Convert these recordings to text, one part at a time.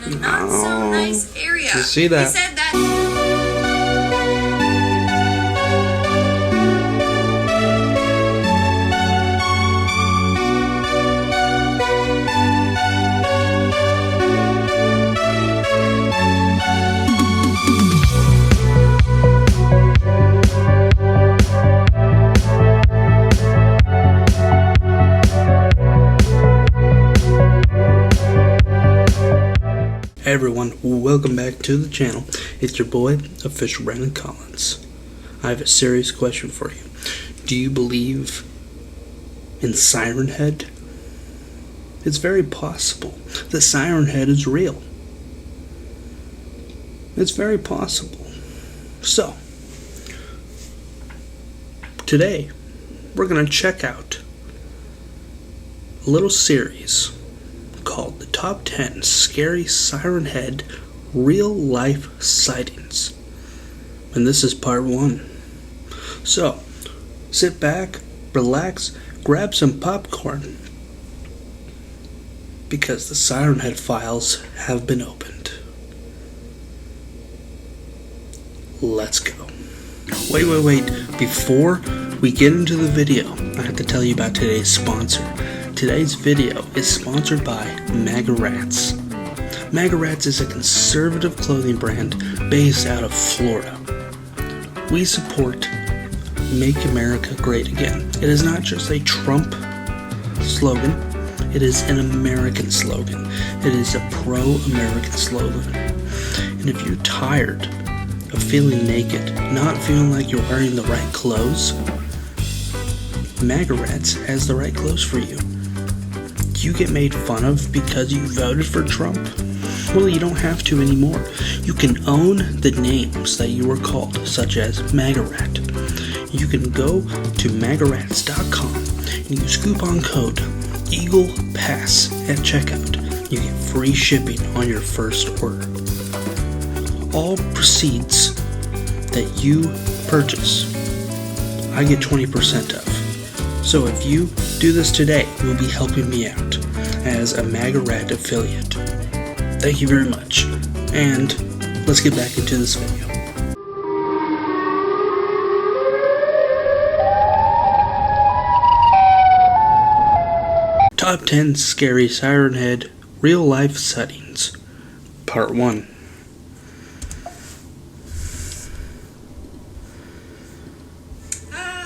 a not-so-nice area. You see that? He said that... Hey everyone, welcome back to the channel. It's your boy, Official Brandon Collins. I have a serious question for you. Do you believe in Siren Head? It's very possible that Siren Head is real. It's very possible. So, today, we're going to check out a little series called the Top 10 Scary Siren Head Real Life Sightings. And this is part 1. So, sit back, relax, grab some popcorn, because the Siren Head Files have been opened. Let's go. Wait. Before we get into the video, I have to tell you about today's sponsor. Today's video is sponsored by MAGA Rats. MAGA Rats is a conservative clothing brand based out of Florida. We support Make America Great Again. It is not just a Trump slogan, it is an American slogan. It is a pro-American slogan. And if you're tired of feeling naked, not feeling like you're wearing the right clothes, MAGA Rats has the right clothes for you. You get made fun of because you voted for Trump? Well, you don't have to anymore. You can own the names that you were called, such as MAGA Rat. You can go to magarats.com and use coupon code EaglePass at checkout. You get free shipping on your first order. All proceeds that you purchase, I get 20% of. So if you do this today, you'll be helping me out as a MAGA Rat affiliate. Thank you very much. And let's get back into this video. Top 10 Scary Siren Head Real Life Sightings, Part 1.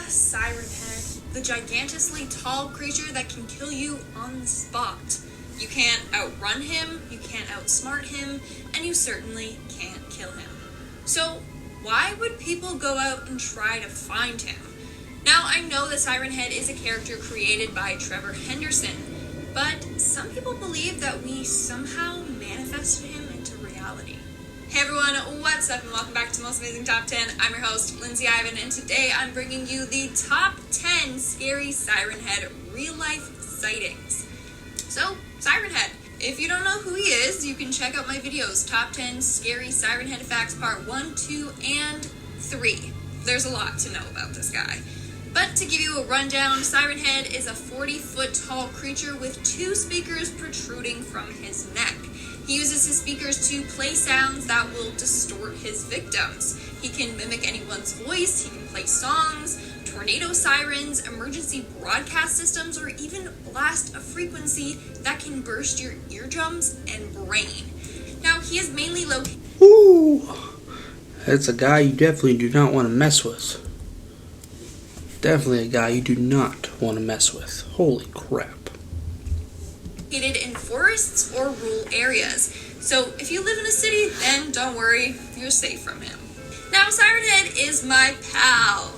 Siren Head, the gigantously tall creature that can kill you on the spot. You can't outrun him, you can't outsmart him, and you certainly can't kill him. So, why would people go out and try to find him? Now, I know that Siren Head is a character created by Trevor Henderson, but some people believe that we somehow manifested him into reality. Hey everyone, what's up and welcome back to Most Amazing Top 10. I'm your host, Lindsay Ivan, and today I'm bringing you the Top 10 Scary Siren Head Real Life Sightings. So, Siren Head. If you don't know who he is, you can check out my videos, Top 10 Scary Siren Head Facts Part 1, 2, and 3. There's a lot to know about this guy. But to give you a rundown, Siren Head is a 40-foot tall creature with 2 speakers protruding from his neck. He uses his speakers to play sounds that will distort his victims. He can mimic anyone's voice, he can play songs, tornado sirens, emergency broadcast systems, or even blast a frequency that can burst your eardrums and brain. Now, he is mainly located... Ooh, that's a guy you definitely do not want to mess with. Definitely a guy you do not want to mess with. Holy crap. In forests or rural areas. So if you live in a city, then don't worry, you're safe from him. Now, Siren Head is my pal.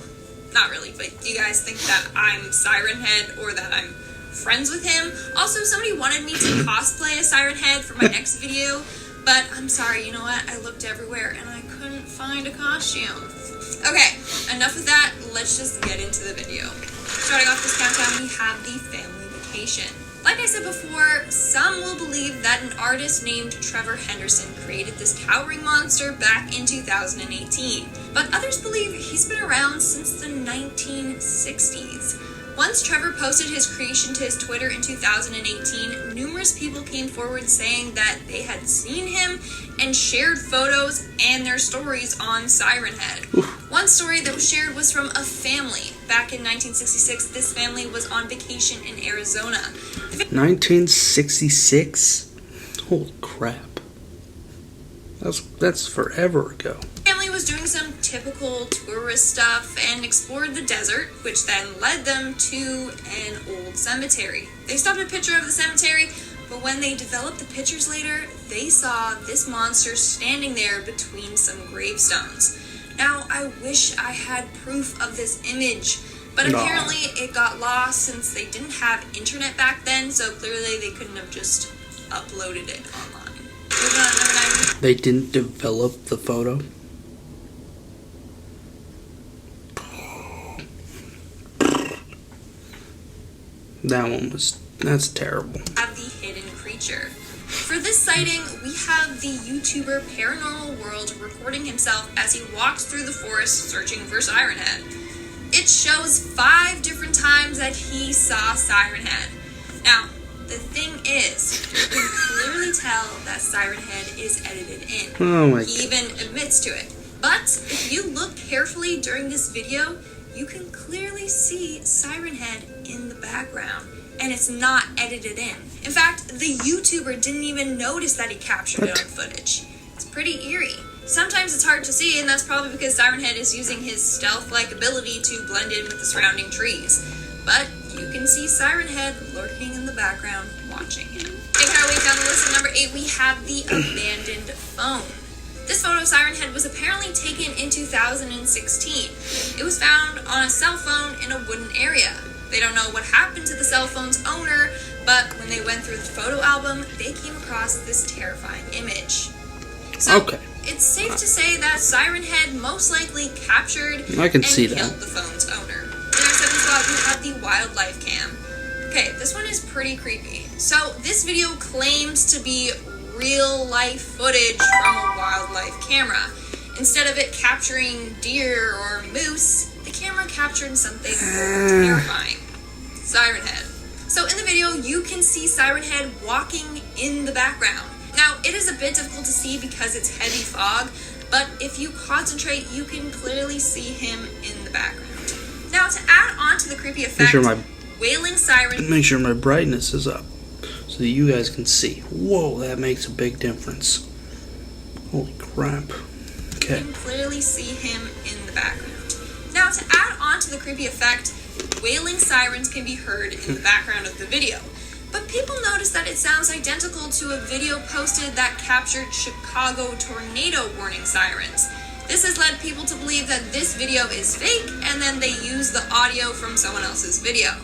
Not really, but do you guys think that I'm Siren Head or that I'm friends with him? Also, somebody wanted me to cosplay a Siren Head for my next video, but I'm sorry, you know what? I looked everywhere and I couldn't find a costume. Okay, enough of that, let's just get into the video. Starting off this countdown, we have the family vacation. Like I said before, some will believe that an artist named Trevor Henderson created this towering monster back in 2018, but others believe he's been around since the 1960s. Once Trevor posted his creation to his Twitter in 2018, numerous people came forward saying that they had seen him and shared photos and their stories on Siren Head. One story that was shared was from a family. Back in 1966, this family was on vacation in Arizona. 1966? Holy crap. That's forever ago. The family was doing some typical tourist stuff and explored the desert, which then led them to an old cemetery. They stopped a picture of the cemetery, but when they developed the pictures later, they saw this monster standing there between some gravestones. Now, I wish I had proof of this image, but apparently it got lost since they didn't have internet back then, so clearly they couldn't have just uploaded it online. Moving on to number 9. They didn't develop the photo? That's terrible. Have the hidden creature. For this sighting, we have the YouTuber Paranormal World recording himself as he walks through the forest searching for Siren Head. It shows 5 different times that he saw Siren Head. Now, the thing is, you can clearly tell that Siren Head is edited in. Oh my God. He even admits to it. But if you look carefully during this video, you can clearly see Siren Head in the background, and it's not edited in. In fact, the YouTuber didn't even notice that he captured it on footage. It's pretty eerie. Sometimes it's hard to see, and that's probably because Siren Head is using his stealth-like ability to blend in with the surrounding trees. But you can see Siren Head lurking in the background, watching him. Taking our way down the list at number 8, we have the abandoned phone. This photo of Siren Head was apparently taken in 2016. It was found on a cell phone in a wooden area. They don't know what happened to the cell phone's owner, but when they went through the photo album, they came across this terrifying image. So, it's safe to say that Siren Head most likely captured and killed the phone's owner. In our 7th spot, we have the wildlife cam. Okay, this one is pretty creepy. So, this video claims to be real-life footage from a wildlife camera. Instead of it capturing deer or moose, the camera captured something terrifying. Siren Head. So in the video, you can see Siren Head walking in the background. Now, it is a bit difficult to see because it's heavy fog, but if you concentrate, you can clearly see him in the background. Now, to add on to the creepy effect, wailing sirens... Make sure my brightness is up so that you guys can see. Whoa, that makes a big difference. Holy crap. Okay. You can clearly see him in the background. Now, to add on to the creepy effect, wailing sirens can be heard in the background of the video. But people notice that it sounds identical to a video posted that captured Chicago tornado warning sirens. This has led people to believe that this video is fake, and then they use the audio from someone else's video.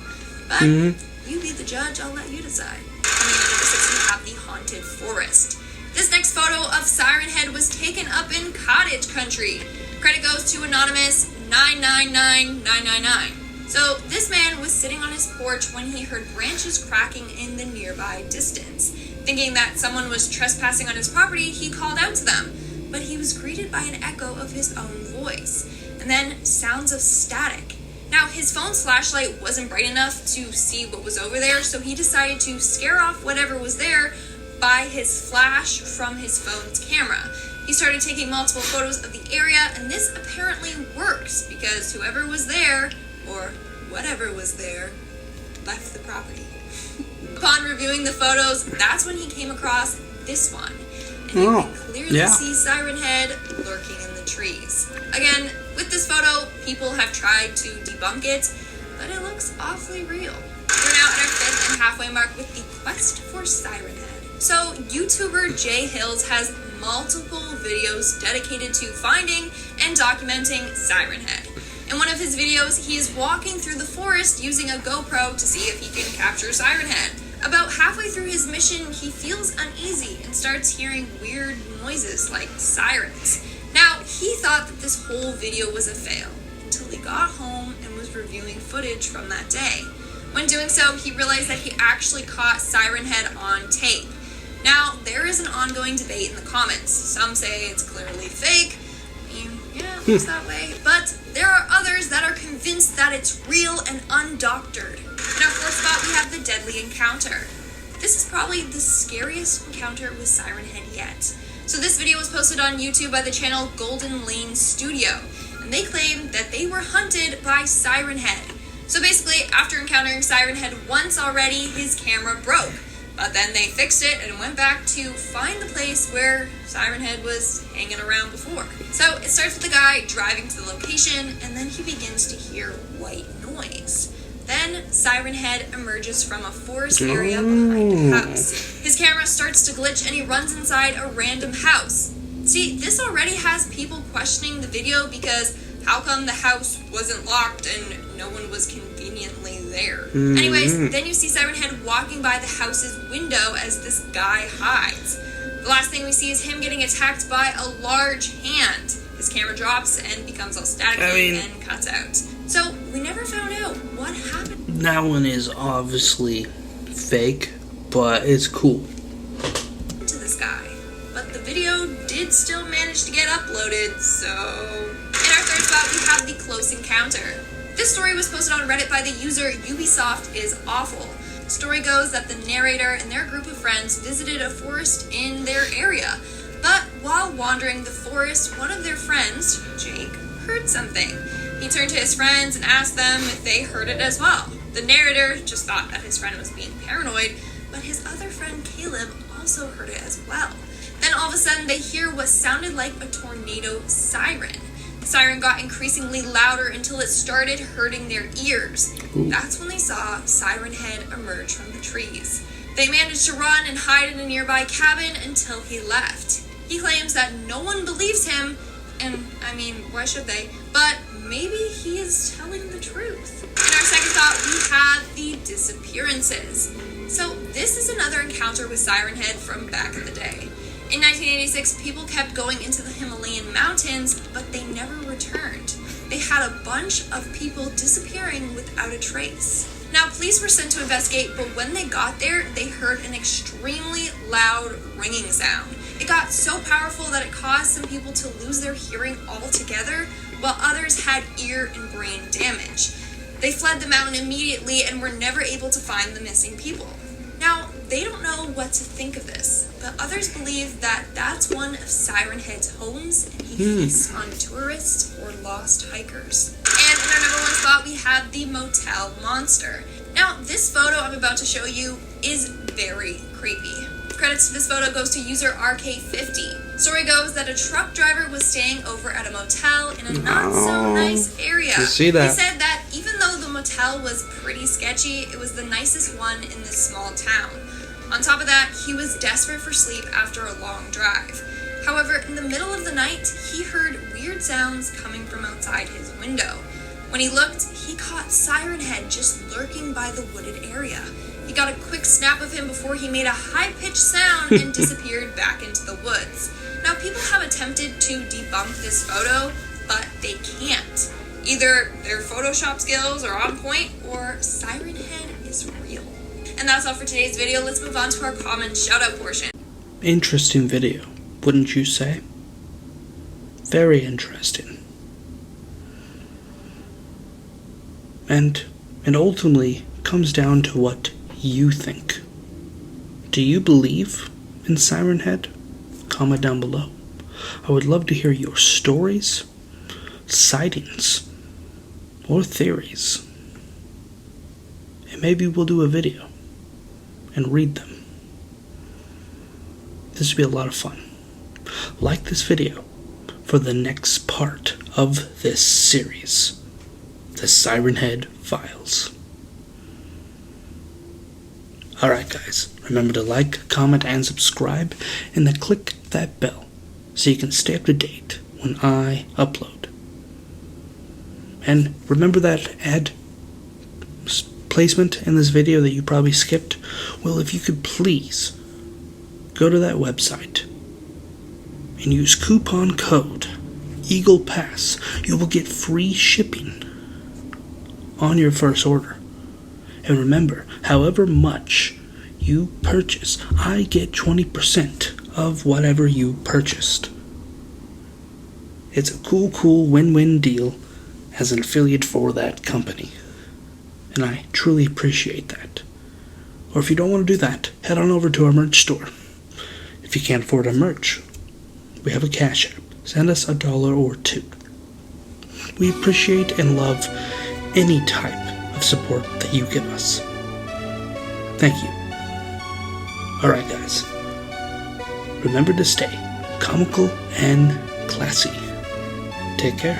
But you be the judge, I'll let you decide. Coming in at number 6, we have the haunted forest. This next photo of Siren Head was taken up in cottage country. Credit goes to anonymous 999999. So this man was sitting on his porch when he heard branches cracking in the nearby distance. Thinking that someone was trespassing on his property, he called out to them. But he was greeted by an echo of his own voice, and then sounds of static. Now, his phone's flashlight wasn't bright enough to see what was over there, so he decided to scare off whatever was there by his flash from his phone's camera. He started taking multiple photos of the area, and this apparently works because whoever was there, or whatever was there, left the property. Upon reviewing the photos, that's when he came across this one. And you can clearly see Siren Head lurking in the trees. Again, with this photo, people have tried to debunk it, but it looks awfully real. We're now at our 5th and halfway mark with the quest for Siren Head. So, YouTuber Jay Hills has multiple videos dedicated to finding and documenting Siren Head. In one of his videos, he is walking through the forest using a GoPro to see if he can capture Siren Head. About halfway through his mission, he feels uneasy and starts hearing weird noises like sirens. Now, he thought that this whole video was a fail until he got home and was reviewing footage from that day. When doing so, he realized that he actually caught Siren Head on tape. Now, there is an ongoing debate in the comments. Some say it's clearly fake. looks that way, but there are others that are convinced that it's real and undoctored. In our fourth spot, we have the deadly encounter. This is probably the scariest encounter with Siren Head yet. So this video was posted on YouTube by the channel Golden Lane Studio, and they claim that they were hunted by Siren Head. So basically, after encountering Siren Head once already, his camera broke. But then they fixed it and went back to find the place where Siren Head was hanging around before. So it starts with the guy driving to the location, and then he begins to hear white noise. Then Siren Head emerges from a forest area behind a house. His camera starts to glitch and he runs inside a random house. See, this already has people questioning the video because how come the house wasn't locked and no one was conveniently there? Anyways, then you see Siren Head walking by the house's window as this guy hides. The last thing we see is him getting attacked by a large hand. His camera drops and becomes all staticky and cuts out. So we never found out what happened. That one is obviously fake, but it's cool. To this guy. But the video did still manage to get uploaded, so... In our third spot, we have the close encounter. This story was posted on Reddit by the user Ubisoft is Awful. The story goes that the narrator and their group of friends visited a forest in their area. But while wandering the forest, one of their friends, Jake, heard something. He turned to his friends and asked them if they heard it as well. The narrator just thought that his friend was being paranoid, but his other friend, Caleb, also heard it as well. Then all of a sudden, they hear what sounded like a tornado siren. The siren got increasingly louder until it started hurting their ears. That's when they saw Siren Head emerge from the trees. They managed to run and hide in a nearby cabin until he left. He claims that no one believes him, and I mean, why should they? But maybe he is telling the truth. In our second thought, we have the disappearances. So this is another encounter with Siren Head from back in the day. In 1986, people kept going into the Himalayan mountains, but they never returned. They had a bunch of people disappearing without a trace. Now, police were sent to investigate, but when they got there, they heard an extremely loud ringing sound. It got so powerful that it caused some people to lose their hearing altogether, while others had ear and brain damage. They fled the mountain immediately and were never able to find the missing people. Now, they don't know what to think of this, but others believe that that's one of Siren Head's homes and he feasts on tourists or lost hikers. And in our number one spot, we have the motel monster. Now, this photo I'm about to show you is very creepy. Credits to this photo goes to user RK50. Story goes that a truck driver was staying over at a motel in a not-so-nice area. You see that? He said that even though the motel was pretty sketchy, it was the nicest one in this small town. On top of that, he was desperate for sleep after a long drive. However, in the middle of the night, he heard weird sounds coming from outside his window. When he looked, he caught Siren Head just lurking by the wooded area. He got a quick snap of him before he made a high-pitched sound and disappeared back into the woods. Now, people have attempted to debunk this photo, but they can't. Either their Photoshop skills are on point, or Siren Head is real. And that's all for today's video. Let's move on to our comment shout-out portion. Interesting video, wouldn't you say? Very interesting. And it ultimately comes down to what you think. Do you believe in Siren Head? Comment down below. I would love to hear your stories, sightings, or theories. And maybe we'll do a video and read them. This would be a lot of fun. Like this video for the next part of this series, the Siren Head Files. Alright guys, remember to like, comment, and subscribe, and then click that bell so you can stay up to date when I upload. And remember that ad placement in this video that you probably skipped? Well, if you could please go to that website and use coupon code EaglePass, you will get free shipping on your first order. And remember, however much you purchase, I get 20% of whatever you purchased. It's a cool win-win deal as an affiliate for that company. And I truly appreciate that. Or if you don't want to do that, head on over to our merch store. If you can't afford our merch, we have a Cash App. Send us $1 or $2. We appreciate and love any type of support that you give us. Thank you. Alright guys, remember to stay comical and classy. Take care.